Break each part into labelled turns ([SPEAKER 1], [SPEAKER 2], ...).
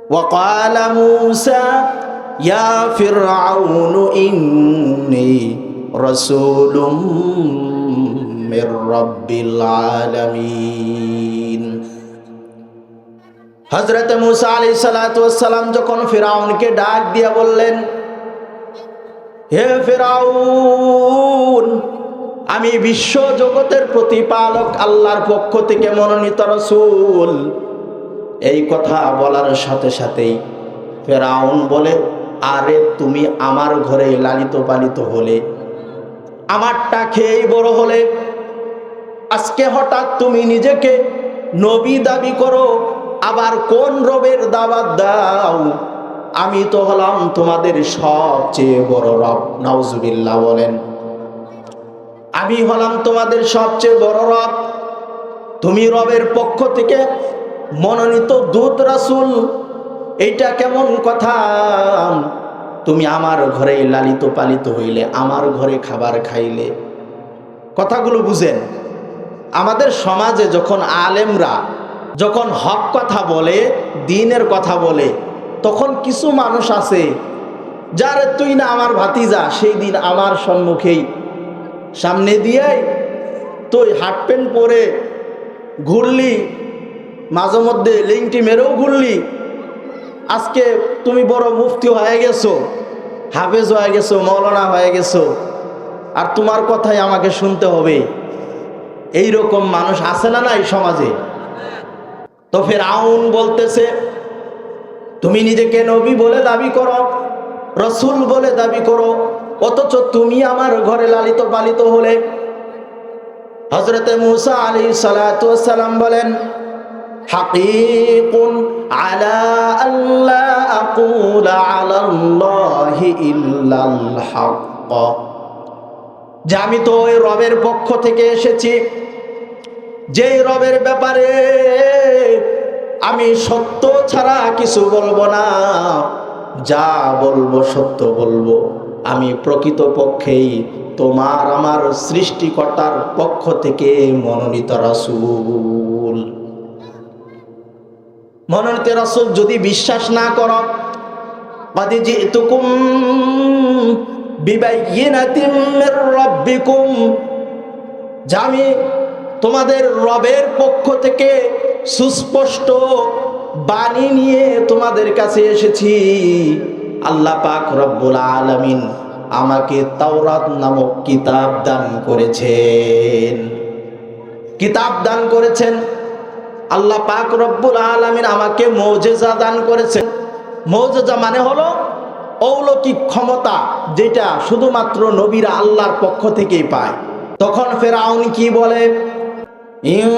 [SPEAKER 1] وقال موسى يا فرعون إني رسول من رب العالمين। হযরত মুসা আলাইহিস সালাতু ওয়াস সালাম যখন ফিরআউনকে ডাক দিয়া বললেন, হে ফিরআউন, আমি বিশ্ব জগতের প্রতিপালক আল্লাহর পক্ষ থেকে মনোনীত রাসূল। এই কথা বলার সাথে সাথেই ফিরআউন বলে, আরে তুমি আমার ঘরে লালিত পালিত হলে, আমারটা খেয়েই বড় হলে, আজকে হঠাৎ তুমি নিজেকে নবী দাবি করো, আবার কোন রবের দাওয়াত দাও? আমি তো হলাম তোমাদের সবচেয়ে বড় রব। নাউজুবিল্লাহ বলেন। আমি হলাম তোমাদের সবচেয়ে বড় রব, তুমি রবের পক্ষ থেকে মনোনীত দূত রাসূল। এইটা কেমন কথা? তুমি আমার ঘরে লালিত পালিত হইলে, আমার ঘরে খাবার খাইলে। কথাগুলো বুঝেন। আমাদের সমাজে যখন আলেমরা যখন হক কথা বলে, দ্বীনের কথা বলে, তখন কিছু মানুষ আছে যারে তুই না আমার ভাতিজা, সেই দিন আমার সম্মুখেই সামনে দিয়ে তুই হাফ প্যান্ট পরে ঘুরলি, মাঝে মধ্যে লিংটি মেরেও ঘুরলি, আজকে তুমি বড় মুফতি হয়ে গেছো, হাফেজ হয়ে গেছো, মৌলানা হয়ে গেছো, আর তোমার কথাই আমাকে শুনতে হবে। এই রকম মানুষ আছে না এই সমাজে? তো ফিরআউন বলতেছে, তুমি নিজেকে নবী বলে দাবি করো, রাসূল বলে দাবি করো, অথচ তুমি আমার ঘরে লালিত পালিত হলে। হযরত মুসা আলাইহিস সালাতু ওয়াস সালাম বলেন, হাকীকুন আলা আল্লা আকুলা আলাল্লাহি ইল্লাল হক, যে আমি তো ওই রবের পক্ষ থেকে এসেছি, যেই রবের ব্যাপারে আমি সত্য ছাড়া কিছু বলবো না, যা বলবো সত্য বলবো। আমি প্রকৃতপক্ষেই তোমার আমার সৃষ্টিকর্তার পক্ষ থেকে মনোনীত রাসূল। মনোনীত রাসূল যদি বিশ্বাস না করো, قد جئتكم ببينة من ربكم, যে আমি তোমাদের রবের পক্ষ থেকে সুস্পষ্ট বাণী নিয়ে তোমাদের কাছে এসেছি। আল্লাহ পাক রব্বুল আলামিন আমাকে তাওরাত নামক কিতাব দান করেছেন। কিতাব দান করেছেন। আল্লাহ পাক রব্বুল আলামিন আমাকে মুজিজা দান করেছেন। মুজিজা মানে হলো অলৌকিক ক্ষমতা, যেটা শুধুমাত্র নবীরা আল্লাহর পক্ষ থেকেই পায়। তখন ফিরআউন কি বলে, ইন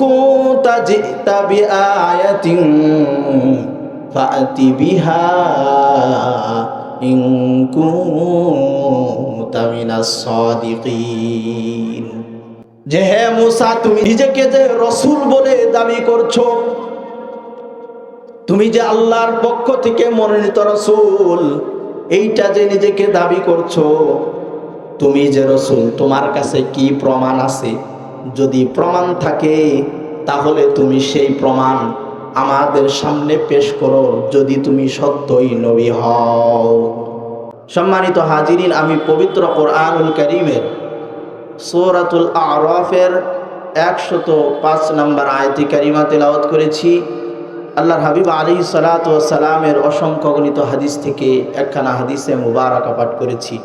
[SPEAKER 1] কুনতা জিতা বিআয়াতিন ফাতি বিহা ইন কুনতা মিনাস সাদিকিন, যে হে মুসা, তুমি নিজেকে যে রাসূল বলে দাবি করছো, তুমি যে আল্লাহর পক্ষ থেকে মনোনীত রাসূল, এইটা যে নিজেকে দাবি করছো, তুমি যে রাসূল, তোমার কাছে কি প্রমাণ আছে? যদি প্রমাণ থাকে তাহলে তুমি সেই প্রমাণ আমাদের সামনে পেশ করো, যদি তুমি সত্যই নবী হও। সম্মানিত হাজিরিন, আমি পবিত্র কোরআনুল কারীমের সূরাতুল আরাফের 105 নম্বর আয়াতে কারিমা তেলাওয়াত করেছি। আল্লাহর হাবিব আলাইহিস সালাতু ওয়াস সালামের অসংখ্য গণিত হাদিস থেকে একখানা হাদিসে মুবারাকা পাঠ করেছি।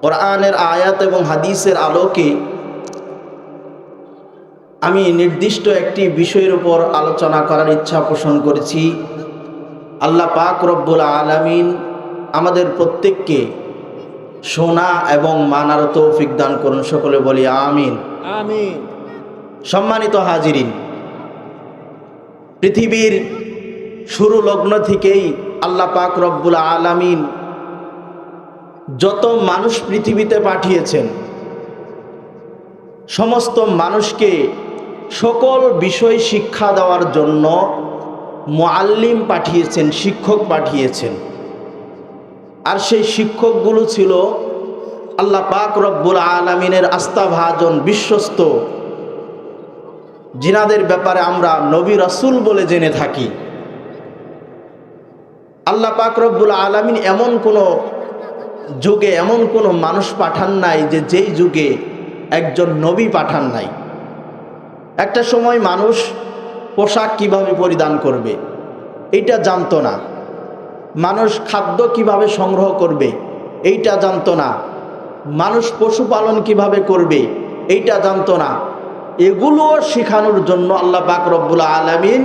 [SPEAKER 1] কোরআনের আয়াত এবং হাদিসের আলোকে আমি নির্দিষ্ট একটি বিষয়ের উপর আলোচনা করার ইচ্ছা পোষণ করেছি। আল্লাহ পাক রব্বুল আলামিন আমাদের প্রত্যেককে শোনা এবং মানার তৌফিক দান করুন। সকলে বলি আমিন। আমিন। সম্মানিত হাজিরিন, পৃথিবীর শুরু লগ্ন থেকেই আল্লাহ পাক রব্বুল আলামিন যত মানুষ পৃথিবীতে পাঠিয়েছেন, সমস্ত মানুষকে সকল বিষয় শিক্ষা দেওয়ার জন্য মুআল্লিম পাঠিয়েছেন, শিক্ষক পাঠিয়েছেন। আর সেই শিক্ষকগুলো ছিল আল্লাহ পাক রব্বুল আলামিনের আস্থাভাজন বিশ্বস্ত, জিনাদের ব্যাপারে আমরা নবী রাসূল বলে জেনে থাকি। আল্লাহ পাক রব্বুল আলামিন এমন কোনো যুগে এমন কোনো মানুষ পাঠান নাই যে যেই যুগে একজন নবী পাঠান নাই। একটা সময় মানুষ পোশাক কিভাবে পরিধান করবে এইটা জানতো না, মানুষ খাদ্য কিভাবে সংগ্রহ করবে এইটা জানতো না, মানুষ পশুপালন কিভাবে করবে এইটা জানতো না। এগুলো শেখানোর জন্য আল্লাহ পাক রব্বুল আলামিন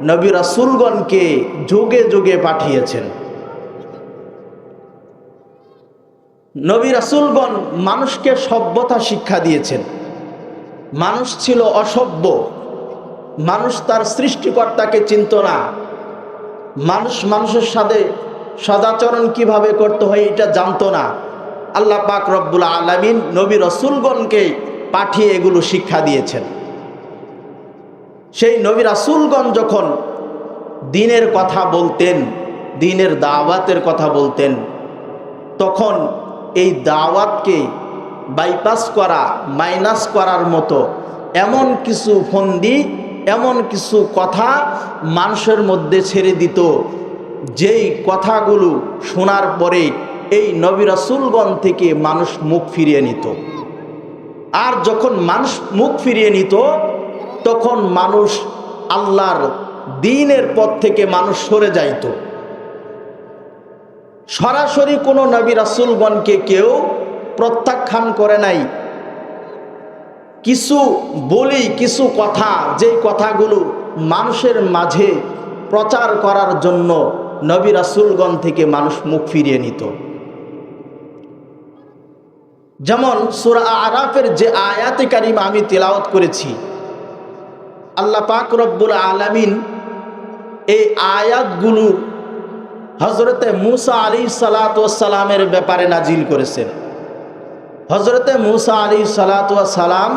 [SPEAKER 1] নবী রাসূলগণকে যুগে যুগে পাঠিয়েছেন। নবী রাসূলগণ মানুষকে সভ্যতা শিক্ষা দিয়েছেন। মানুষ ছিল অসভ্য, মানুষ তার সৃষ্টিকর্তাকে চিনত না, মানুষ মানুষের সাথে সদাচরণ কিভাবে করতে হয় এটা জানতো না। আল্লাহ পাক রব্বুল আলামিন নবী রাসূলগণকে পাঠিয়ে এগুলো শিক্ষা দিয়েছেন। সেই নবী রাসূলগণ যখন দ্বীনের কথা বলতেন, দ্বীনের দাওয়াতের কথা বলতেন, তখন এই দাওয়াতকে বাইপাস করা, মাইনাস করার মতো এমন কিছু ফন্দি, এমন কিছু কথা মানুষের মধ্যে ছেড়ে দিত, যেই কথাগুলো শোনার পরে এই নবী রাসূলগণ থেকে মানুষ মুখ ফিরিয়ে নিত। আর যখন মানুষ মুখ ফিরিয়ে নিত তখন মানুষ আল্লাহর দ্বীনের পথ থেকে মানুষ সরে যাইত। সরাসরি কোনো নবী রাসূলগণকে কেউ প্রত্যাখ্যান করে নাই। কিছু বলি, কিছু কথা, যেই কথাগুলো মানুষের মাঝে প্রচার করার জন্য নবী রাসূলগণ থেকে মানুষ মুখ ফিরিয়ে নিত। যেমন সূরা আরাফের যে আয়াতে কারিমা আমি তিলাওয়াত করেছি, আল্লাহ পাক রব্বুল আলামিন এই আয়াতগুলো হযরতে মূসা আলাইহিস সালাতু ওয়াস সালামের ব্যাপারে নাজিল করেছেন। হযরতে মূসা আলাইহিস সালাতু ওয়াস সালাম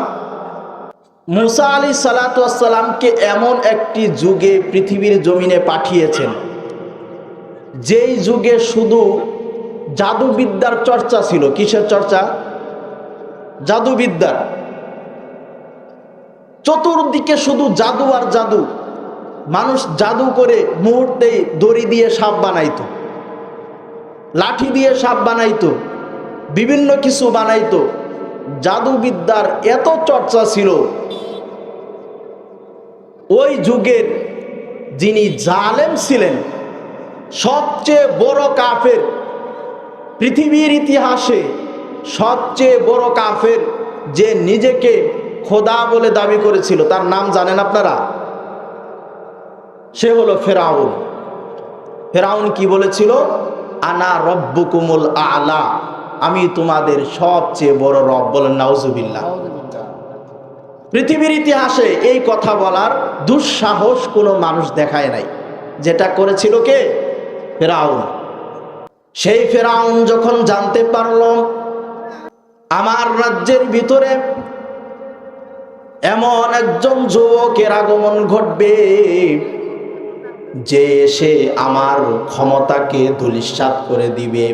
[SPEAKER 1] মূসা আলাইহিস সালাতু ওয়াস সালামকে এমন একটি যুগে পৃথিবীর জমিনে পাঠিয়েছেন যেই যুগে শুধু জাদুবিদ্যার চর্চা ছিল। কিসের চর্চা? জাদুবিদ্যার। চতুর্দিকে শুধু জাদু আর জাদু। মানুষ জাদু করে মুহূর্তেই দড়ি দিয়ে সাপ বানাইতো, লাঠি দিয়ে সাপ বানাইতো, বিভিন্ন কিছু বানাইতো। জাদুবিদ্যার এত চর্চা ছিল। ওই যুগের যিনি জালেম ছিলেন, সবচেয়ে বড় কাফের, পৃথিবীর ইতিহাসে সবচেয়ে বড় কাফের, যে নিজেকে খোদা বলে দাবি করেছিল, তার নাম জানেন আপনারা? সে হলো ফেরাউন। ফেরাউন কি বলেছিল? আনা রব্বুকুমুল আলা, আমি তোমাদের সবচেয়ে বড় রব। বলেন নাউজুবিল্লাহ। পৃথিবীর ইতিহাসে এই কথা বলার দুঃসাহস কোনো মানুষ দেখায় নাই। যেটা করেছিল কে? ফেরাউন। সেই ফেরাউন যখন জানতে পারল আমার রাজ্যের ভিতরে এমন একজন যুবকের আগমন ঘটবে যে সে আমার ক্ষমতাকে ধূলিসাৎ করে দিবে,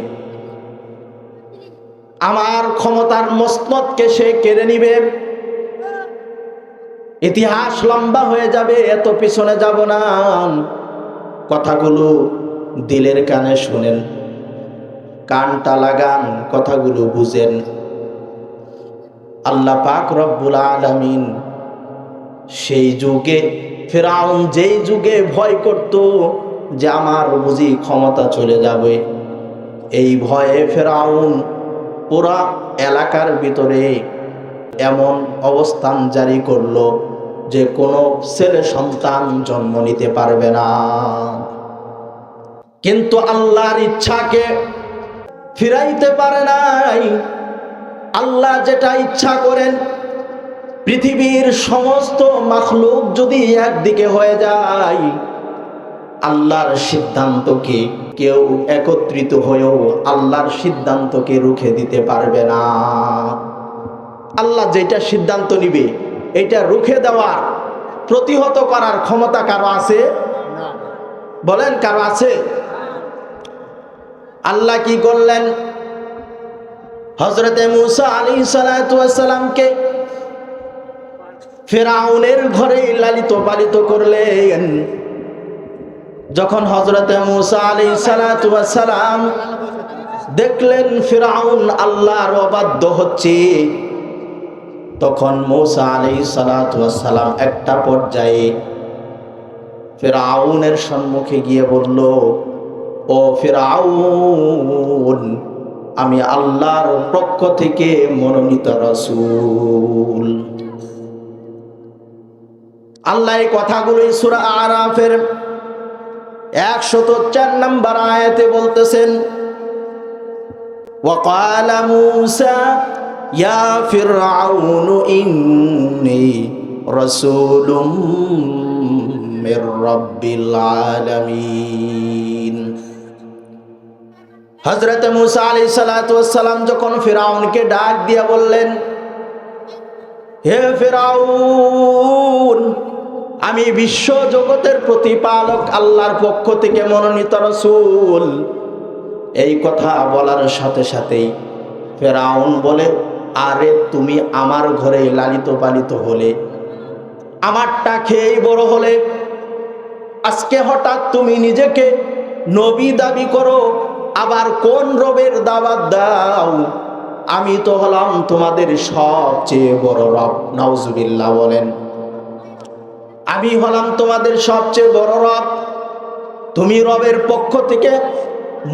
[SPEAKER 1] আমার ক্ষমতার মসনদকে সে কেড়ে নিবে, ইতিহাস লম্বা হয়ে যাবে, এত পিছনে যাব না। কথাগুলো দিলের কানে শুনেন, কানটা লাগান, কথাগুলো বুঝেন। আল্লাহ পাক রব্বুল আলামিন সেই যুগে, ফেরাউন যেই যুগে ভয় করত যে আমার বুঝি ক্ষমতা চলে যাবে, এই ভয়ে ফেরাউন পুরা এলাকার ভিতরে এমন অবস্থান জারি করলো যে কোনো ছেলে সন্তান জন্ম নিতে পারবে না। কিন্তু আল্লাহর ইচ্ছাকে ফিরাইতে পারে নাই। আল্লাহ যেটা ইচ্ছা করেন, পৃথিবীর সমস্ত মাখলুক যদি একদিকে হয়ে যায়, আল্লাহর সিদ্ধান্তকে কেউ একত্রিত হয়েও আল্লাহর সিদ্ধান্তকে রুখে দিতে পারবে না। আল্লাহ যেটা সিদ্ধান্ত নিবে এটা রুখে দেওয়ার, প্রতিহত করার ক্ষমতা কারো আছে? বলেন, কারো আছে? আল্লাহ কি করলেন? হযরতে মূসা আলাইহিস সালাতু ওয়াস সালামকে ফেরাউনের ঘরে লালিত পালিত করলেন। যখন হযরতে মূসা আলাইহিস সালাতু ওয়াস সালাম দেখলেন ফিরআউন আল্লাহর অবাধ্য হচ্ছে, তখন মূসা আলাইহিস সালাতু ওয়াস সালাম একটা পর্যায়ে ফিরআউনের সম্মুখে গিয়ে বলল, ও ফিরআউন, আমি আল্লাহর পক্ষ থেকে মনোনীত রাসূল। আল্লাহ এই কথাগুলোই সূরা আরাফের 104 নম্বর আয়াতে বলতেছেন, وقال موسى يا فرعون إني رسول من رب العالمين। হযরত মূসা আলাইহিস সালাতু ওয়াস সালাম যখন ফিরআউনকে ডাক দিয়া বললেন, হে ফিরআউন, আমি বিশ্ব জগতের প্রতিপালক আল্লাহর পক্ষ থেকে মনোনীত রাসূল। এই কথা বলার সাথে সাথেই ফিরআউন বলে, আরে তুমি আমার ঘরে লালিত পালিত হলে, আমারটা খেয়েই বড় হলে, আজকে হঠাৎ তুমি নিজেকে নবী দাবি করো, আবার কোন রবের দাওয়াত দাও? আমি তো হলাম তোমাদের সবচেয়ে বড় রব। নাউজুবিল্লাহ বলেন। আমি হলাম তোমাদের সবচেয়ে বড় রব, তুমি রবের পক্ষ থেকে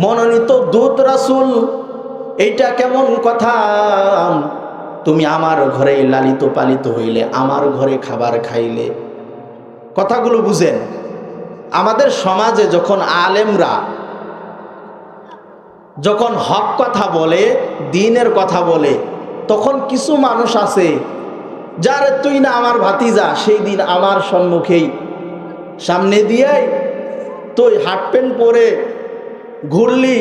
[SPEAKER 1] মনোনীত দূত রাসূল। এইটা কেমন কথা? তুমি আমার ঘরে লালিত পালিত হইলে, আমার ঘরে খাবার খাইলে। কথাগুলো বুঝেন। আমাদের সমাজে যখন আলেমরা যখন হক কথা বলে, দ্বীনের কথা বলে, তখন কিছু মানুষ আছে যারে তুই না আমার ভাতিজা, সেই দিন আমার সম্মুখেই সামনে দিয়ে তুই হাফ প্যান্ট পরে ঘুরলি,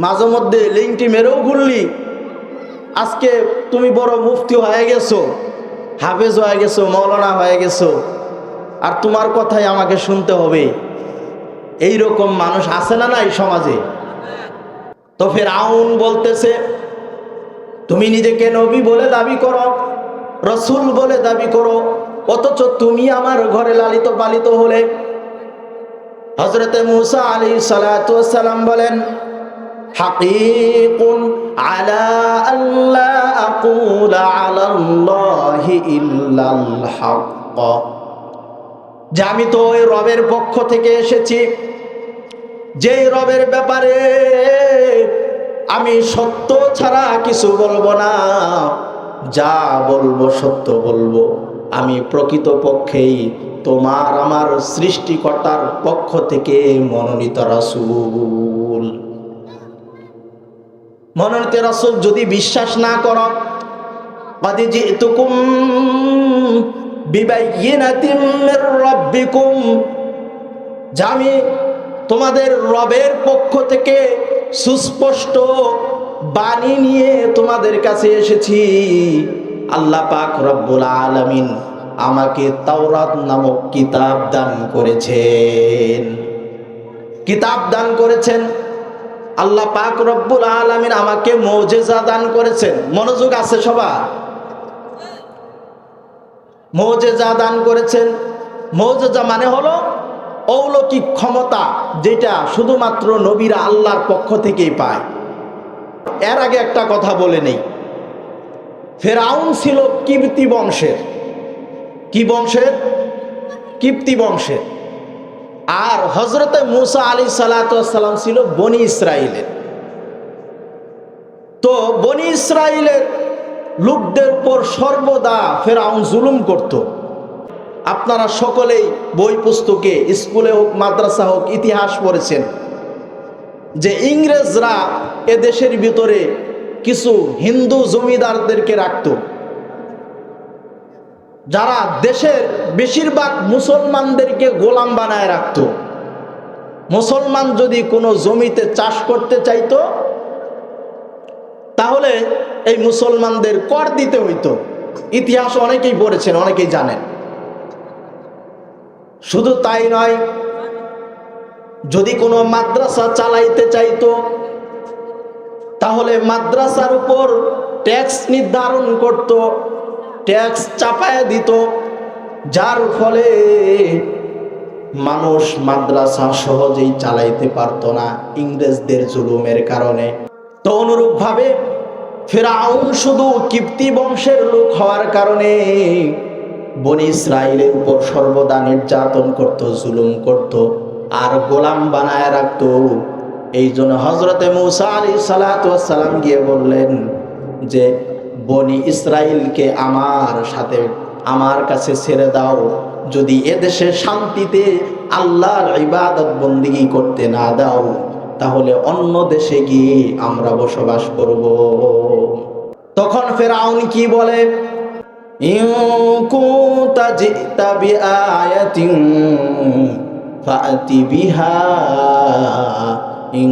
[SPEAKER 1] মাঝে মধ্যে লিংটি মেরেও ঘুরলি, আজকে তুমি বড় মুফতি হয়ে গেছো, হাফেজ হয়ে গেছো, মৌলানা হয়ে গেছো, আর তোমার কথাই আমাকে শুনতে হবে। এই রকম মানুষ আছে না এই সমাজে? তো ফিরআউন বলতেছে, তুমি নিজেকে নবী বলে দাবি করো, রাসূল বলে দাবি করো, অথচ তুমি আমার ঘরে লালিত পালিত হলে। হযরতে মূসা আলাইহিস সালাতু ওয়াস সালাম বলেন, হাকীকুন আলা আল্লা আকুলা আলাল্লাহি ইল্লাল হক, যে আমি তো ওই রবের পক্ষ থেকে এসেছি, যেই রবের ব্যাপারে আমি সত্য ছাড়া কিছু বলবো না, যা বলবো সত্য বলবো। আমি প্রকৃতপক্ষেই তোমার আমার সৃষ্টিকর্তার পক্ষ থেকে মনোনীত রাসূল। মনোনীত রাসূল যদি বিশ্বাস না করো, قد جئتكم ببينة من ربكم, যে আমি তোমাদের রবের পক্ষ থেকে সুস্পষ্ট বাণী নিয়ে তোমাদের কাছে এসেছি। আল্লাহ পাক রব্বুল আলামিন আমাকে তাওরাত নামক কিতাব দান করেছেন। কিতাব দান করেছেন। আল্লাহ পাক রব্বুল আলামিন আমাকে মুজিজা দান করেছেন। মনোযোগ আছে সবার? মুজিজা দান করেছেন। মুজিজা মানে হলো অলৌকিক ক্ষমতা, যেটা শুধুমাত্র নবীরা আল্লাহর পক্ষ থেকেই পায়। এর আগে একটা কথা বলে নেই, ফিরআউন ছিল কিবতী বংশের। কি বংশের? কিবতী বংশের। আর হযরতে মূসা আলাইহিস সালাতু ওয়াস সালাম ছিল বনি ইসরাইলের। তো বনি ইসরাইলের লোকদের উপর সর্বদা ফিরআউন জুলুম করত। আপনারা সকলেই বই পুস্তকে, স্কুলে হোক মাদ্রাসা হোক, ইতিহাস পড়েছেন যে ইংরেজরা এ দেশের ভিতরে কিছু হিন্দু জমিদারদেরকে রাখত, যারা দেশের বেশিরভাগ মুসলমানদেরকে গোলাম বানায় রাখত। মুসলমান যদি কোনো জমিতে চাষ করতে চাইতো, তাহলে এই মুসলমানদের কর দিতে হইতো। ইতিহাস অনেকেই পড়েছেন, অনেকেই জানেন। শুধু তাই নয়, যদি কোনো মাদ্রাসা চালাইতে চাইতো, তাহলে মাদ্রাসার উপর ট্যাক্স নির্ধারণ করত, ট্যাক্স চাপায় দিত, যার ফলে মানুষ মাদ্রাসা সহজেই চালাইতে পারতো না ইংরেজদের জুলুমের কারণে। তো অনুরূপভাবে ফিরআউন শুধু কিপ্তি বংশের লোক হওয়ার কারণে বনি ইসরাইলের উপর সর্বদা নির্যাতন করত, জুলুম করত, আর গোলাম বানায় রাখত। এই জন্য হযরতে মূসা আলাইহিস সালাতু ওয়াস সালাম গিয়ে বললেন যে বনি ইসরাইলকে আমার কাছে ছেড়ে দাও, যদি এদেশে শান্তিতে আল্লাহর ইবাদত বন্দেগী করতে না দাও তাহলে অন্য দেশে গিয়ে আমরা বসবাস করব। তখন ফিরআউন কি বলে, ইন কুনতা জিতা বিআয়াতিন ফাআতি বিহা ইন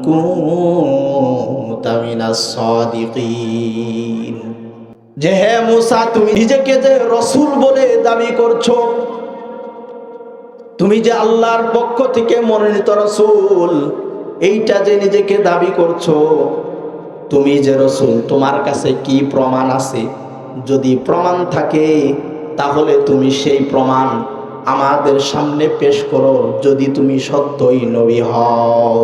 [SPEAKER 1] কুনতা মিনাস সাদিকিন। যে হে মূসা, তুমি নিজেকে যে রাসূল বলে দাবি করছো, তুমি যে আল্লাহর পক্ষ থেকে মনোনীত রাসূল, এইটা যে নিজেকে দাবি করছো, তুমি যে রাসূল, তোমার কাছে কি প্রমাণ আছে? যদি প্রমাণ থাকে তাহলে তুমি সেই প্রমাণ আমাদের সামনে পেশ করো, যদি তুমি সত্যই নবী হও।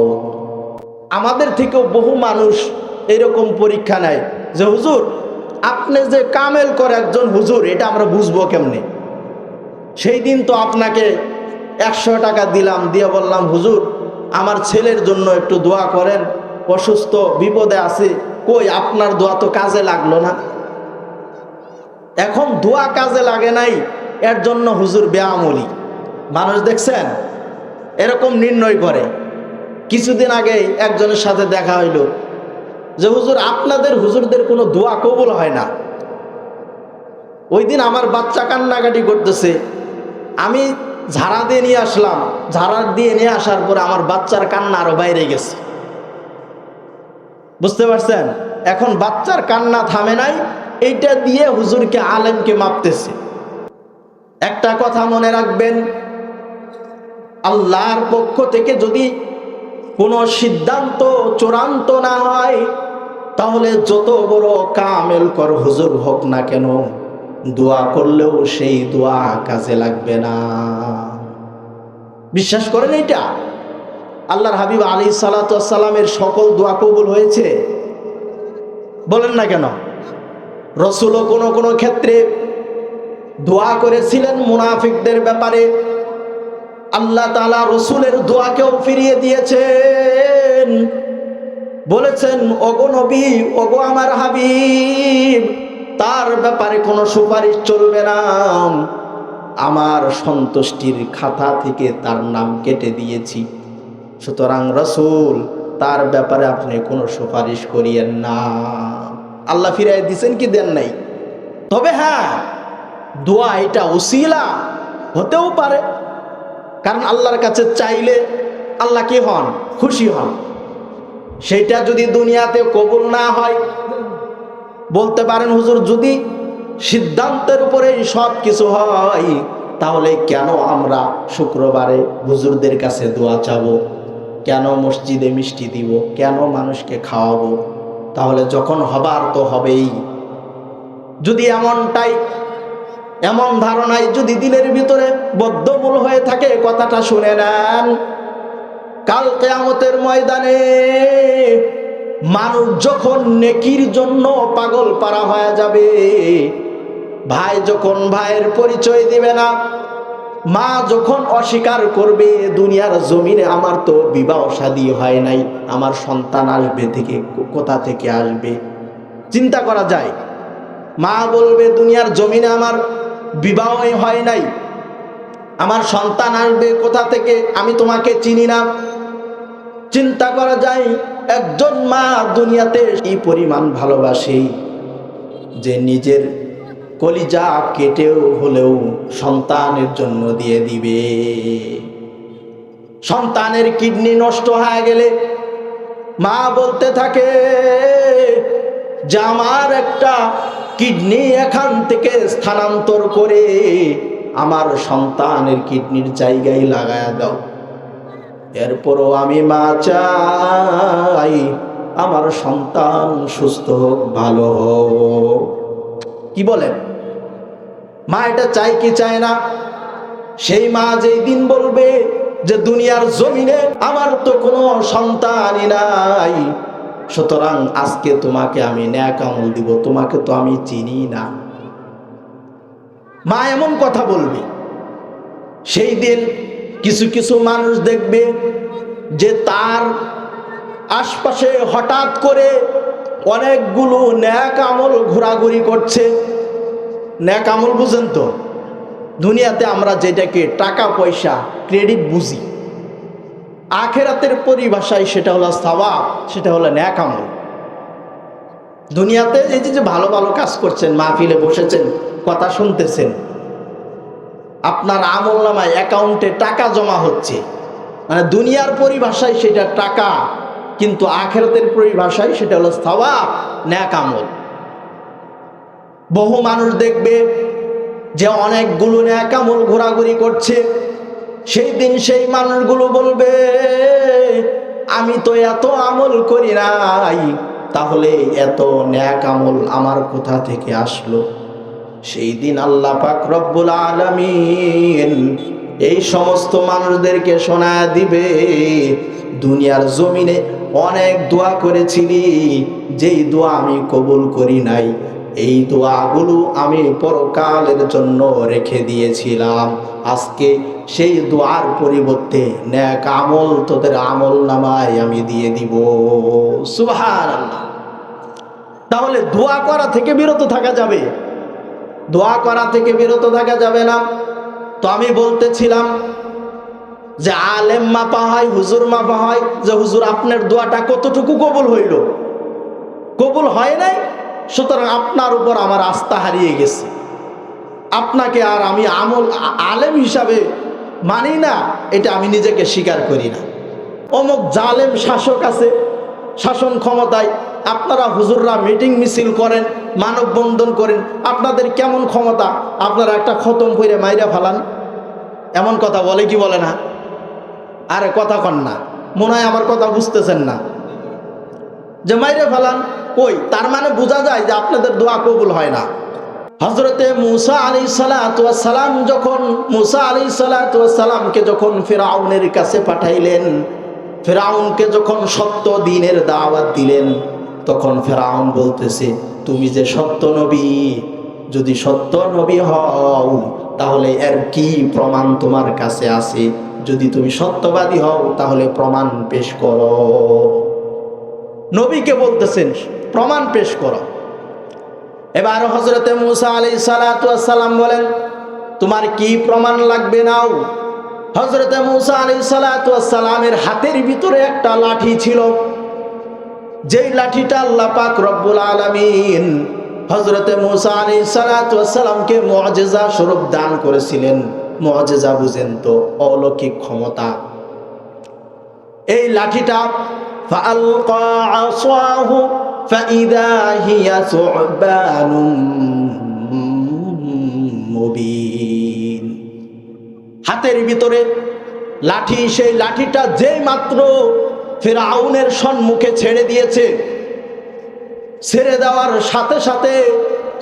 [SPEAKER 1] আমাদের থেকেও বহু মানুষ এরকম পরীক্ষা নেয় যে হুজুর, আপনি যে কামেল করে একজন হুজুর, এটা আমরা বুঝবো কেমনে? সেই দিন তো আপনাকে 100 টাকা দিলাম, দিয়ে বললাম হুজুর আমার ছেলের জন্য একটু দোয়া করেন, অসুস্থ বিপদে আছে, কই আপনার দোয়া তো কাজে লাগলো না। এখন দোয়া কাজে লাগে নাই, এর জন্য হুজুর বেআমলি। মানুষ দেখছেন এরকম নির্ণয় করে। কিছুদিন আগে একজনের সাথে দেখা হইল যে হুজুর, আপনাদের হুজুরদের কোনো দোয়া কবুল হয় না। ওই দিন আমার বাচ্চা কান্নাকাটি করতেছে, আমি ঝাড়া দিয়ে নিয়ে আসলাম, ঝাড়া দিয়ে নিয়ে আসার পরে আমার বাচ্চার কান্না আরো বাইরে গেছে। বুঝতে পারছেন? এখন বাচ্চার কান্না থামে নাই, এইটা দিয়ে হুজুরকে আলেমকে মাপতেছে। একটা কথা মনে রাখবেন, আল্লাহর পক্ষ থেকে যদি কোনো সিদ্ধান্ত চূড়ান্ত না হয় তাহলে যত বড় কামেল কর হুজুর হোক না কেন, দোয়া করলেও সেই দোয়া কাজে লাগবে না। বিশ্বাস করেন এটা? আল্লাহর হাবিব আলাইহিস সালাতু ওয়াস সালামের সকল দোয়া কবুল হয়েছে? বলেন না কেন? রাসূলও কোনো কোনো ক্ষেত্রে দোয়া করেছিলেন মুনাফিকদের ব্যাপারে। আল্লাহ তাআলা রাসূলের দোয়াকেও ফিরিয়ে দিয়েছেন, বলেছেন ওগো নবী, ওগো আমার হাবিব, তার ব্যাপারে কোনো সুপারিশ চলবে না, আমার সন্তুষ্টির খাতা থেকে তার নাম কেটে দিয়েছি। সুতরাং রাসূল, তার ব্যাপারে আপনি কোনো সুপারিশ করিয়েন না। আল্লাহ ফিরিয়ে দিয়েছেন কি দেন নাই? তবে হ্যাঁ, দোয়া এটা উসিলা হতেও পারে, কারণ আল্লাহর কাছে চাইলে আল্লাহ কি হন? খুশি হন। সেইটা যদি দুনিয়াতে কবুল না হয়, বলতে পারেন হুজুর যদি সিদ্ধান্তের উপরে সব কিছু হয় তাহলে কেন আমরা শুক্রবারে হুজুরদের কাছে দোয়া চাবো, কেন মসজিদে মিষ্টি দিব, কেন মানুষকে খাওয়াবো? তাহলে যখন হবার তো হবেই। যদি এমন ধারণায় যদি দিলের ভিতরে বদ্ধমূল হয়ে থাকে, কথাটা শুনে নেন, কাল কিয়ামতের ময়দানে মানুষ যখন নেকির জন্য পাগল পারা হয়ে যাবে, ভাই যখন ভাইয়ের পরিচয় দিবে না, মা যখন অস্বীকার করবে দুনিয়ার জমিনে আমার তো বিবাহ শাদী হয় নাই, আমার সন্তান আসবে থেকে কোথা থেকে আসবে? চিন্তা করা যায়। মা বলবে দুনিয়ার জমিনে আমার বিবাহই হয় নাই, আমার সন্তান আসবে কোথা থেকে? আমি তোমাকে চিনি না। চিন্তা করা যায় একজন মা দুনিয়াতে এই পরিমাণ ভালোবাসে যে নিজের কলিজা কেটেও হলেও সন্তানের জন্য দিয়ে দিবে। সন্তানের কিডনি নষ্ট হয়ে গেলে মা বলতে থাকে যে আমার একটা কিডনি এখান থেকে স্থানান্তর করে আমার সন্তানের কিডনির জায়গায় লাগায়া দাও। এরপরও আমি মা চাই আমার সন্তান সুস্থ হোক, ভালো হোক। কি বলেন? মা এটা চাই কি চায় না? সেই মা যেই দিন বলবে যে দুনিয়ার জমিনে আমার তো কোনো সন্তানই নাই, সুতরাং আজকে তোমাকে আমি নেক আমল দিব, তোমাকে তো আমি চিনি না। মা এমন কথা বলবে। সেই দিন কিছু কিছু মানুষ দেখবে যে তার আশপাশে হঠাৎ করে অনেকগুলো নেক আমল ঘোরাঘুরি করছে। নেক আমল বুঝেন তো? দুনিয়াতে আমরা যেটাকে টাকা পয়সা ক্রেডিট বুঝি, আখেরাতের পরিভাষায় সেটা হলো সওয়াব, সেটা হলো নেক আমল। দুনিয়াতে এই যে ভালো ভালো কাজ করছেন, মাহফিলে বসেছেন, কথা শুনতেছেন, আপনার আমল নামায় অ্যাকাউন্টে টাকা জমা হচ্ছে, মানে দুনিয়ার পরিভাষায় সেটা টাকা, কিন্তু আখেরাতের পরিভাষায় সেটা হলো সওয়াব, নেক আমল। বহু মানুষ দেখবে যে অনেকগুলো নেক আমল ঘোরাঘুরি করছে। সেই দিন সেই মানুষগুলো বলবে আমি তো এত আমল করি নাই, তাহলে এত নেক আমল আমার কোথা থেকে আসলো? সেই দিন আল্লাহ পাক রব্বুল আলামিন এই সমস্ত মানুষদেরকে শোনায় দিবে, দুনিয়ার জমিনে অনেক দোয়া করেছিলি, যেই দোয়া আমি কবুল করি নাই, এই দোয়াগুলো আমি পরকালের জন্য রেখে দিয়েছিলাম। আজকে সেই দোয়ার পরিবর্তে নেক আমল তোদের আমল নামায় আমি দিয়ে দিব। সুবহানাল্লাহ। তাহলে দোয়া করা থেকে বিরত থাকা যাবে? দোয়া করা থেকে বিরত থাকা যাবে না। তো আমি বলতেছিলাম যে আলেম মাপা হয়, হুজুর মাপা হয়, যে হুজুর আপনার দোয়াটা কতটুকু কবুল হইল। কবুল হয় নাই, সুতরাং আপনার উপর আমার আস্থা হারিয়ে গেছে, আপনাকে আর আমি আলেম হিসাবে মানি না, এটা আমি নিজেকে স্বীকার করি না। অমুক জালেম শাসক আছে, শাসন ক্ষমতায়, আপনারা হুজুররা মিটিং মিছিল করেন, মানববন্ধন করেন, আপনাদের কেমন ক্ষমতা, আপনারা একটা খতম করে মাইরা ফালান। এমন কথা বলে কি বলে না? আরে কথা কন না, মনে হয় আমার কথা বুঝতেছেন না। যে মাইরে ফালান, কই তার মানে বোঝা যায় যে আপনাদের দোয়া কবুল হয় না। হযরতে মূসা আলাইহিসসালাতু ওয়াস সালাম যখন মূসা আলাইহিসসালাতু ওয়াস সালামকে যখন ফিরআউনের কাছে পাঠাইলেন, ফিরআউনকে যখন সত্য দ্বীনের দাওয়াত দিলেন, তখন ফিরআউন বলতেছে তুমি যে সত্য নবী, যদি সত্য নবী হও তাহলে এর কি প্রমাণ তোমার কাছে আছে? যদি তুমি সত্যবাদী হও তাহলে প্রমাণ পেশ করো। নবীকে বলতেছেন প্রমাণ পেশ করো। এবার হযরতে মূসা আলাইহিসসালাতু ওয়াস সালাম বলেন তোমার কি প্রমাণ লাগবে নাও। হযরতে মূসা আলাইহিসসালাতু ওয়াস সালামের হাতের ভিতরে একটা লাঠি ছিল, যেই লাঠিটা আল্লাহ পাক রব্বুল আলামিন হযরতে মূসা আলাইহিসসালাতু ওয়াস সালামকে মুআজিজা স্বরূপ দান করেছিলেন। মুআজিজা বুঝেন তো? অলৌকিক ক্ষমতা। এই লাঠিটা ফাআলকা আসাহু ফাইদা হিয়া সুবানুম মুবিন। হাতের ভিতরে লাঠি, সেই লাঠিটা যেই মাত্র ফিরআউনের সম্মুখে ছেড়ে দিয়েছে, ছেড়ে দেওয়ার সাথে সাথে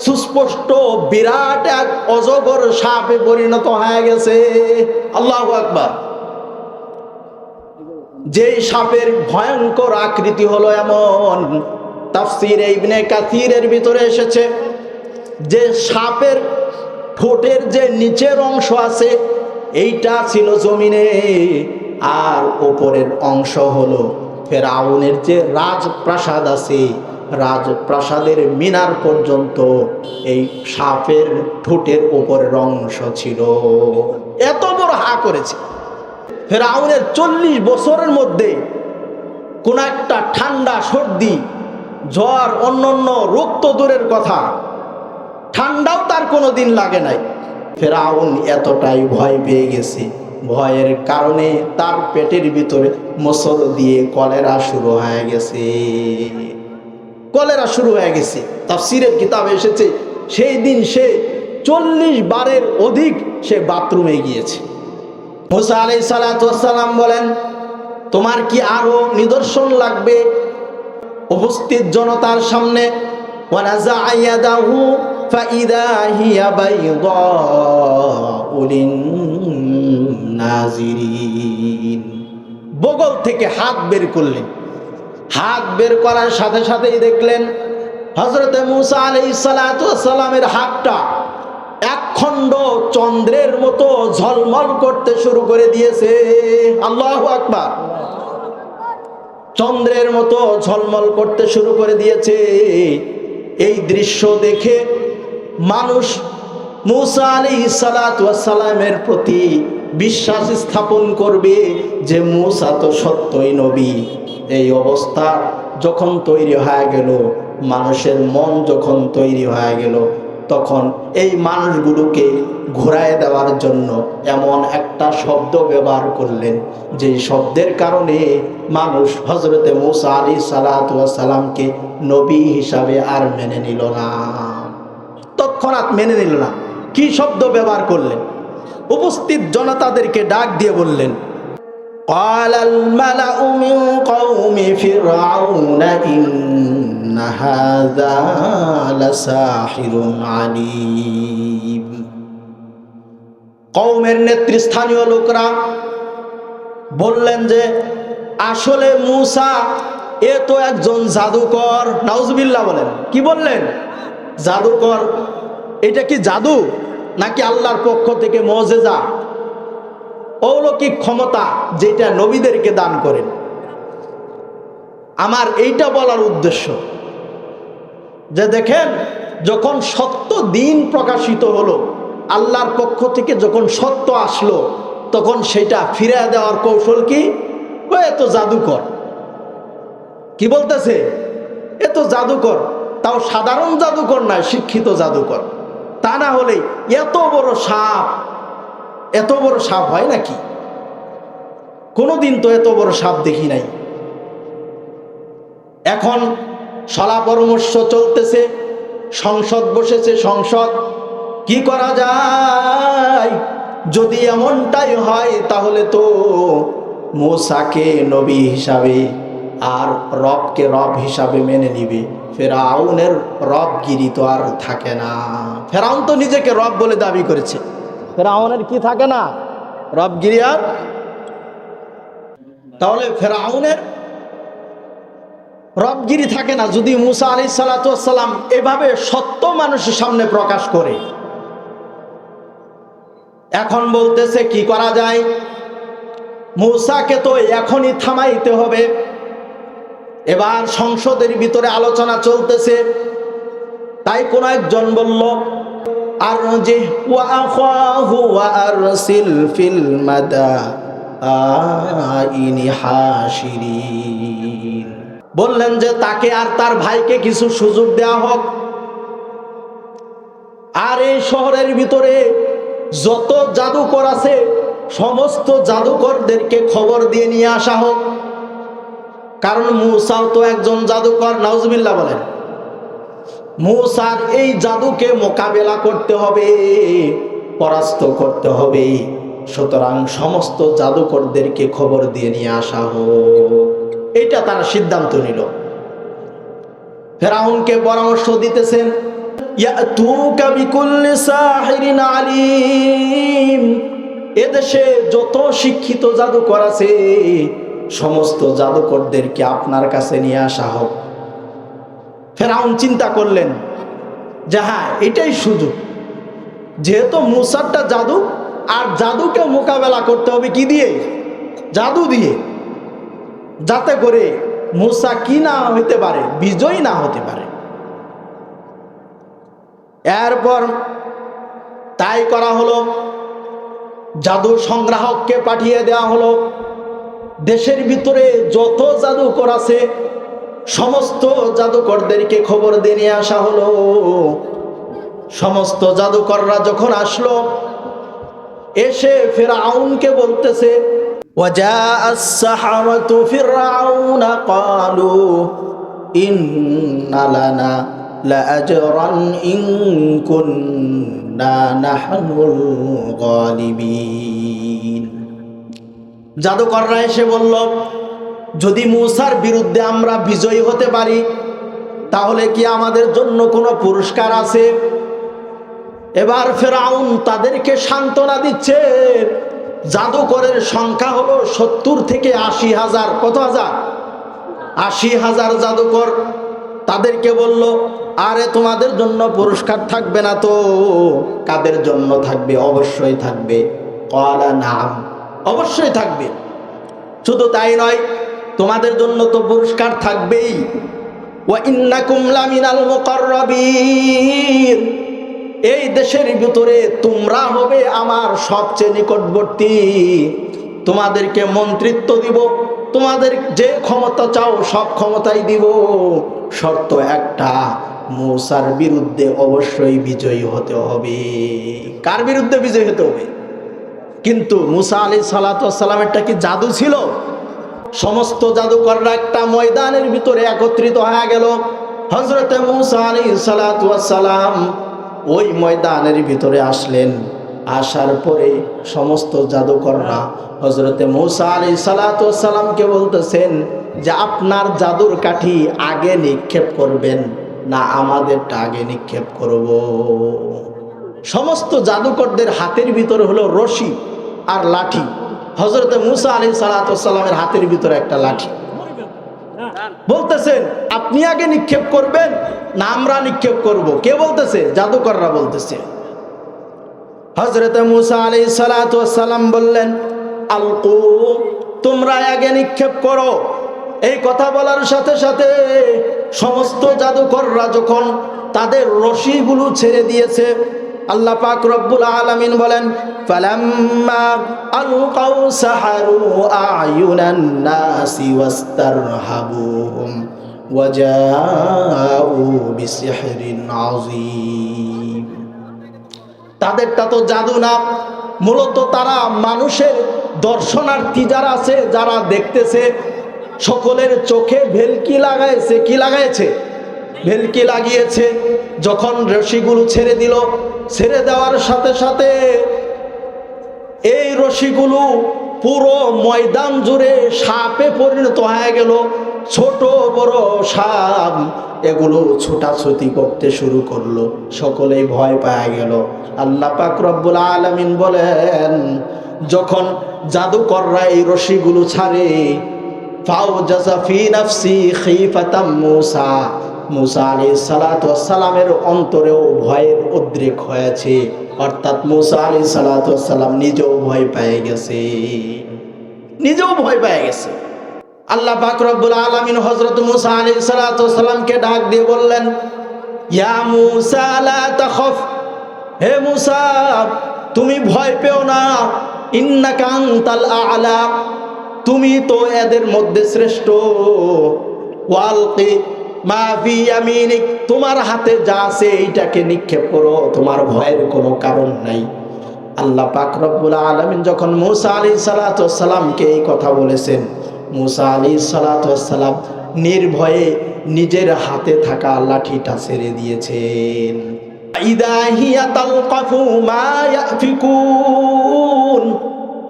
[SPEAKER 1] সুস্পষ্ট বিরাট এক অজগর সাপে পরিণত হয়ে গেছে। আল্লাহু আকবার। যেই সাপের ভয়ঙ্কর আকৃতি হলো এমন, তাফসীরে ইবনে কাসীরের ভিতরে এসেছে যে সাপের ঠোঁটের যে নিচের অংশ আছে এইটা ছিল জমিনে, আর উপরের অংশ হলো ফিরআউনের যে রাজপ্রাসাদ আছে, রাজপ্রাসাদের মিনার পর্যন্ত এই সাপের ঠোঁটের উপরের অংশ ছিল। এত বড় হা করেছে। ফিরআউনের 40 বছরের মধ্যে কোন একটা ঠান্ডা, সর্দি, জ্বর, অন্যান্য রোগ তো দূরের কথা, ঠান্ডাও তার কোনো দিন লাগে নাই। ফিরআউন এতটাই ভয় পেয়ে গেছে, ভয়ের কারণে তার পেটের ভিতরে মোচড় দিয়ে কলেরা শুরু হয়ে গেছে। কলেরা শুরু হয়ে গেছে। তাফসীরের কিতাবে এসেছে সেই দিন সে 40 বারের অধিক সে বাথরুমে গিয়েছে। মূসা আলাইহিসসালাতু ওয়াস সালাম বলেন তোমার কি আরো নিদর্শন লাগবে? উপস্থিত জনতার সামনে ওয়ানাযা ইয়াদাহু فإذا هي بيضاء للناظرين। বগল থেকে হাত বের করলেন। হাত বের করার সাথে সাথেই দেখলেন হযরত মূসা আলাইহিস সালাতু ওয়াস সালামের হাতটা একখণ্ড চন্দ্রের মতো ঝলমল করতে শুরু করে দিয়েছে। আল্লাহু আকবার। চন্দ্রের মতো ঝলমল করতে শুরু করে দিয়েছে। এই দৃশ্য দেখে মানুষ মূসা আলাইহিস সালাতু ওয়াস সালামের প্রতি বিশ্বাস স্থাপন করবে যে মূসা তো সত্যই নবী। এই অবস্থা যখন তৈরি হয়ে গেল, মানুষের মন যখন তৈরি হয়ে গেল, তখন এই মানুষগুলোকে ঘোরায় দেওয়ার জন্য এমন একটা শব্দ ব্যবহার করলেন যে শব্দের কারণে মানুষ হযরতে মূসা আলাইহিস সালাতু ওয়াস সালামকে নবী হিসাবে আর মেনে নিল না, তৎক্ষণাৎ মেনে নিল না। কি শব্দ ব্যবহার করলেন? উপস্থিত জনতাদেরকে ডাক দিয়ে বললেন, قال الملأ من قوم فرعون إن هذا لساحر عليم। কওমের নেতৃস্থানীয় লোকরা বললেন যে আসলে মূসা এ তো একজন জাদুকর। নাউজুবিল্লাহ বলেন। কি বললেন? জাদুকর। এটা কি জাদু নাকি আল্লাহর পক্ষ থেকে মুজিজা, অলৌকিক ক্ষমতা যেটা নবীদেরকে দান করেন? আমার এইটা বলার উদ্দেশ্য যে দেখেন, যখন সত্য দিন প্রকাশিত হলো, আল্লাহর পক্ষ থেকে যখন সত্য আসলো, তখন সেটা ফিরে দেওয়ার কৌশল কি? এ তো জাদুকর। কি বলতেছে? এ তো জাদুকর, তাও সাধারণ জাদুকর নয়, শিক্ষিত জাদুকর। তা না হলে এত বড় সাপ, এত বড় সাপ হয় নাকি? কোনোদিন তো এত বড় সাপ দেখি নাই। এখন সলা পরামর্শ চলতেছে, সংসদ বসেছে। সংসদ কি করা যায়? যদি এমনটাই হয় তাহলে তো মূসাকে নবী হিসাবে আর রবকে রব হিসাবে মেনে নিবে। ফেরাউনের রবগিরি তো আর থাকে না। ফেরাউন তো নিজেকে রব বলে দাবি করেছে, ফেরাউনের কি থাকে না? রবগিরি। আর তাহলে ফেরাউনের রবগিরি থাকে না যদি মূসা আলাইহিস সালাতু ওয়াস সালাম এভাবে সত্য মানুষের সামনে প্রকাশ করে। এখন বলতেছে কি করা যায়? মূসাকে তো এখনই থামাইতে হবে। এবার সংসদের ভিতরে আলোচনা চলতেছে। তাই কোন একজন বলল, আরজিহ ওয়া আখাহু ওয়া আরসিল ফিল মাদাইনি হাশিরিন। বললেন যে তাকে আর তার ভাইকে কিছু সুযোগ দেওয়া হোক, আর এই শহরের ভিতরে যত জাদুকর আছে সমস্ত জাদুকরদেরকে খবর দিয়ে নিয়ে আসা হোক। কারণ মূসাও তো একজন জাদুকর। নাউজুবিল্লাহ বলেন। মূসার এই জাদুকে মোকাবেলা করতে হবে, পরাস্ত করতে হবে। সুতরাং সমস্ত জাদুকরদেরকে খবর দিয়ে নিয়ে আসা হোক। এটা তারা সিদ্ধান্ত নিল। ফেরাউনকে পরামর্শ দিতেছেন, ইয়াতুকা বিকুল্লি সাহিরিন আলিম। এদেশে যত শিক্ষিত জাদুকর আছে সমস্ত জাদুকরদেরকে আপনার কাছে নিয়ে আসা হোক। ফেরাউন চিন্তা করলেন যে হ্যাঁ, এটাই সুযোগ। যেহেতু মূসারটা জাদু, আর জাদুকে মোকাবেলা করতে হবে কি দিয়ে? জাদু দিয়ে, যাতে করে মূসা কি না হইতে পারে, বিজয়ী না হতে পারে। এরপর তাই করা হলো। জাদু সংগ্রাহককে পাঠিয়ে দেওয়া হলো। দেশের ভিতরে যত জাদুকর আছে সমস্ত জাদুকরদেরকে খবর দিয়ে নিয়ে আসা হলো। সমস্ত জাদুকররা যখন আসলো, এসে ফিরআউনকে বলতেছে, وجاء السحرة فرعون قالوا إن لنا لأجرا إن كنا نحن الغالبين। জাদুকররা এসে বলল, যদি মূসার বিরুদ্ধে আমরা বিজয়ী হতে পারি তাহলে কি আমাদের জন্য কোনো পুরস্কার আছে? এবার ফেরাউন তাদেরকে সান্ত্বনা দিচ্ছে, জাদুকরের সংখ্যা হলো 70 থেকে 80,000। কত হাজার? 80,000 জাদুকর। তাদেরকে বলল, আরে তোমাদের জন্য পুরস্কার থাকবে না তো? কাদের জন্য থাকবে? অবশ্যই থাকবে। ক্বালা নাম, অবশ্যই থাকবে। শুধু তাই নয়, তোমাদের জন্য তো পুরস্কার থাকবেই। ওয়া ইন্নাকুম লামিনাল মুকাররাবিন, এই দেশের ভিতরে তোমরা হবে আমার সবচেয়ে নিকটবর্তী। তোমাদেরকে মন্ত্রিত্ব দিব, তোমাদের যে ক্ষমতা চাও সব ক্ষমতাই দিব। শর্ত একটা, মূসার বিরুদ্ধে অবশ্যই বিজয়ী হতে হবে। কার বিরুদ্ধে বিজয়ী হতে হবে? কিন্তু মূসা আলাইহিস সালাতু ওয়াস সালামেরটা কি জাদু ছিল? সমস্ত জাদুকররা একটা ময়দানের ভিতরে একত্রিত হয়ে গেল। হযরতে মূসা আলাইহিস সালাতু ওয়াস সালাম ওই ময়দানের ভিতরে আসলেন। আসার পরে সমস্ত জাদুকররা হযরতে মূসা আলাইহিস সালাতু ওয়াস সালামকে বলতেছেন যে আপনার জাদুর কাঠি আগে নিক্ষেপ করবেন না আমাদেরটা আগে নিক্ষেপ করব? সমস্ত জাদুকরদের হাতের ভিতরে হলো রশি আর লাঠি। হযরতে মূসা আলাইহিস সালাতু ওয়াস সালামের হাতের ভিতরে একটা লাঠি। বলতেছেন আপনি আগে নিক্ষেপ করবেন না আমরা নিক্ষেপ করব? কে বলতেছে? জাদুকররা বলতেছে। হযরতে মূসা আলাইহিস সালাতু ওয়াস সালাম বললেন আলকু, তোমরা আগে নিক্ষেপ করো। এই কথা বলার সাথে সাথে সমস্ত জাদুকররা যখন তাদের রশিগুলো ছেড়ে দিয়েছে, আল্লাহ পাক রব্বুল আলামিন বলেন ফালাম্মা আলকাউ সাহারু আয়ুনান নাসি ওয়াস্তারহাবুহুম ওয়াজাউ বিসিহরিন আযীম। তাদেরটা তো জাদু না, মূলত তারা মানুষের দর্শনার্থী যারা আছে, যারা দেখতেছে, সকলের চোখে ভেলকি লাগাইছে। কি লাগাইছে? ভেলকি লাগিয়েছে। যখন রশিগুলো ছেড়ে দিল, ছেড়ে দেওয়ার সাথে সাথে এই রশিগুলো পুরো ময়দান জুড়ে সাপে পরিণত হয়ে গেল। ছোট বড় সাপ এগুলো ছোটাছুটি করতে শুরু করলো। সকলেই ভয় পেয়ে গেল। আল্লাহ পাক রব্বুল আলামিন বলেন যখন জাদুকররা এই রশিগুলো ছাড়ে, ফাওজাসা ফি নাফসি খিফাতাম মূসা, মূসা আলাইহিস সালাতু ওয়াস সালামের অন্তরেও ভয়ের উদ্রেক হয়েছে। অর্থাৎ মূসা আলাইহিস সালাতু ওয়াস সালাম নিজেও ভয় পেয়ে গেছে, নিজেও ভয় পেয়ে গেছে। আল্লাহ পাক রব্বুল আলামিন হযরত মূসা আলাইহিস সালাতু ওয়াস সালামকে ডাক দিয়ে বললেন ইয়া মূসা লা তাখাফ, হে মূসা তুমি ভয় পেও না। ইন্নাকা আনতাল আ'লা, তুমি তো এদের মধ্যে শ্রেষ্ঠ। ওয়ালকি মা ফি ইয়ামিনিক, তোমার হাতে যা আছে এইটাকে নিক্ষেপ করো, তোমার ভয়ের কোনো কারণ নাই। আল্লাহ পাক রব্বুল আলামিন যখন মূসা আলাইহিস সালাতু ওয়াস সালামকে এই কথা বলেছেন, মূসা আলাইহিস সালাতু ওয়াস সালাম নির্ভয়ে নিজের হাতে থাকা লাঠিটা ছেড়ে দিয়েছেন। ইদা হিয়া তালকাফু মা ইয়াফিকুন,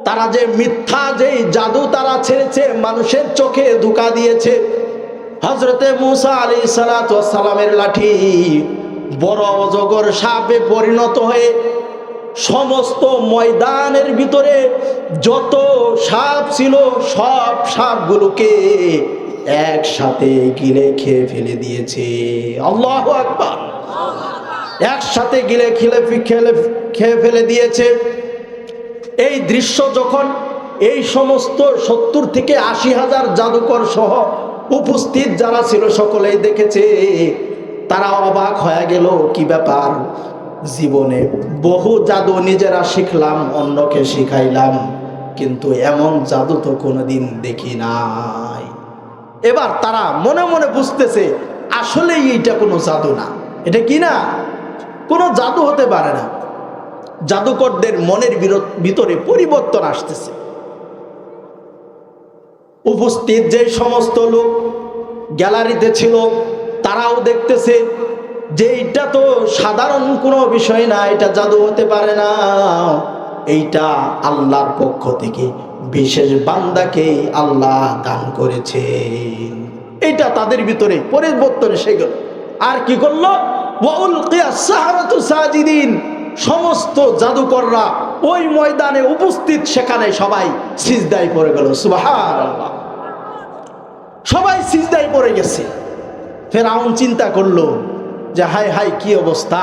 [SPEAKER 1] তারা যে মিথ্যা যে জাদু তারা ছেড়েছে, মানুষের চোখে ধোঁকা দিয়েছে। হযরতে মূসা আলাইহিস সালাতু ওয়াস সালামের লাঠি বড় অজগর সাপে পরিণত হয়ে সমস্ত ময়দানের ভিতরে যত সাপ ছিল সব সাপগুলোকে একসাথে গিলে খেয়ে ফেলে দিয়েছে। আল্লাহু আকবার। একসাথে গিলে খেয়ে ফেলে দিয়েছে। এই দৃশ্য যখন এই সমস্ত 70 থেকে 80,000 জাদুকর সহ উপস্থিত যারা ছিল সকলেই দেখেছে, তারা অবাক হয়ে গেল। কি ব্যাপার, জীবনে বহু জাদু নিজেরা শিখলাম, অন্যকে শিখাইলাম, কিন্তু এমন জাদু তো কোনোদিন দেখি নাই। এবার তারা মনে মনে বুঝতেছে আসলে এইটা কোনো জাদু না। এটা কি না, কোনো জাদু হতে পারে না। জাদুকরদের মনের ভিতরে পরিবর্তন আসতেছে। উপস্থিত যে সমস্ত লোক গ্যালারিতে ছিল তারাও দেখতেছে যে এইটা তো সাধারণ কোনো বিষয় না, এটা জাদু হতে পারে না, এইটা আল্লাহর পক্ষ থেকে বিশেষ বান্দাকে আল্লাহ দান করেছেন। এটা তাদের ভিতরে পরিবর্তন এসে গেল। আর কি করলো, ওয়াউলকিয়াস সাহারাতু সাজিদিন, সমস্ত জাদুকররা ওই ময়দানে উপস্থিত, সেখানে সবাই সিজদায় পড়ে গেল। সুবহানাল্লাহ, সবাই সিজদায় পড়ে গেছে। ফেরাউন চিন্তা করলো যে হায় হায় কি অবস্থা,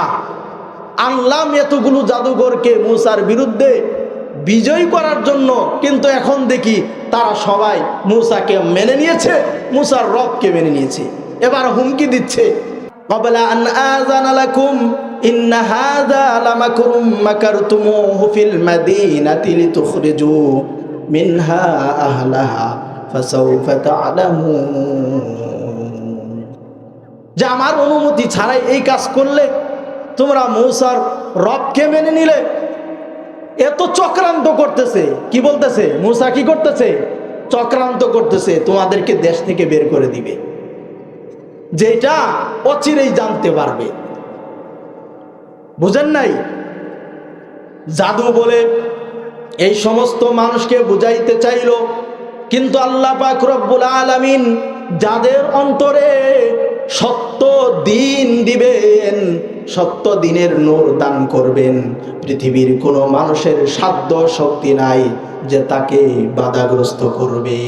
[SPEAKER 1] আনলাম এতগুলো জাদুঘরকে মূসার বিরুদ্ধে বিজয় করার জন্য, কিন্তু এখন দেখি তারা সবাই মূসাকে মেনে নিয়েছে, মূসার রবকে মেনে নিয়েছে। এবার হুমকি দিচ্ছে, ক্বাবলা আন আযানা লাকুম ইন্না হাযা লামাকরুম মাকারতুমুহু ফিল মাদিনাতি লিতুখরিজু মিনহা আহলাহা ফাসাউফা তা'লামুন। যে আমার অনুমতি ছাড়াই এই কাজ করলে, তোমরা মূসার রবকে মেনে নিলে। এত চক্রান্ত করতেছে, কি বলতেছে মূসা, কি করতেছে? চক্রান্ত করতেছে, তোমাদেরকে দেশ থেকে বের করে দিবে, যেটা অচিরেই জানতে পারবে। বুঝেন নাই? জাদু বলে এই সমস্ত মানুষকে বুঝাইতে চাইল, কিন্তু আল্লাহ পাক রব্বুল আলামিন যাদের অন্তরে সত্য দিন দিবেন, সত্য দিনের নূর দান করবেন, পৃথিবীর কোনো মানুষের সাধ্য শক্তি নাই যে তাকে বাধাগ্রস্ত করবে।